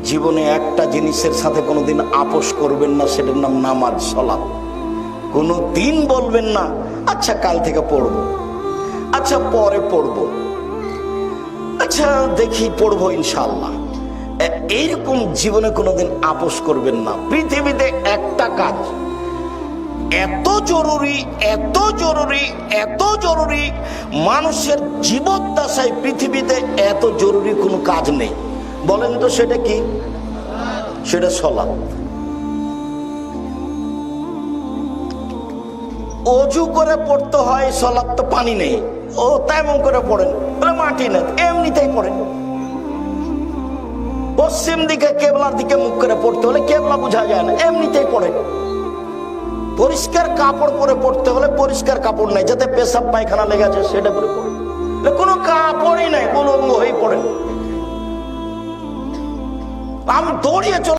জীবনে একটা জিনিসের সাথে কোনোদিন আপোষ করবেন না, সেটার নাম নামাজ, সালাত। কোনো দিন বলবেন না আচ্ছা কাল থেকে পড়বো, আচ্ছা পরে পড়বো, আচ্ছা দেখি পড়বো ইনশাআল্লাহ। এইরকম জীবনে কোনোদিন আপোষ করবেন না। পৃথিবীতে একটা কাজ এত জরুরি, এত জরুরি, এত জরুরি, মানুষের জীবদ্দশায় পৃথিবীতে এত জরুরি কোনো কাজ নেই। বলেন তো সেটা কি? সেটা সালাত। অজু করে পড়তে হয় সালাত, তো পানি নেই, ও তেমন করে পড়েন, বলে মাটি নেই, এমনিতেই পড়েন। পশ্চিম দিকে কেবলার দিকে মুখ করে পড়তে হলে কেবলা বোঝা যায় না, এমনিতেই পড়েন। পরিষ্কার কাপড় পরে পড়তে হলে পরিষ্কার কাপড় নাই, যাতে পেশাব পায়খানা লেগে আছে সেটা পরে পড়েন। কোনো কাপড়ই নাই, উলঙ্গ হয়ে পড়েন। আমি দৌড়িয়ে চলে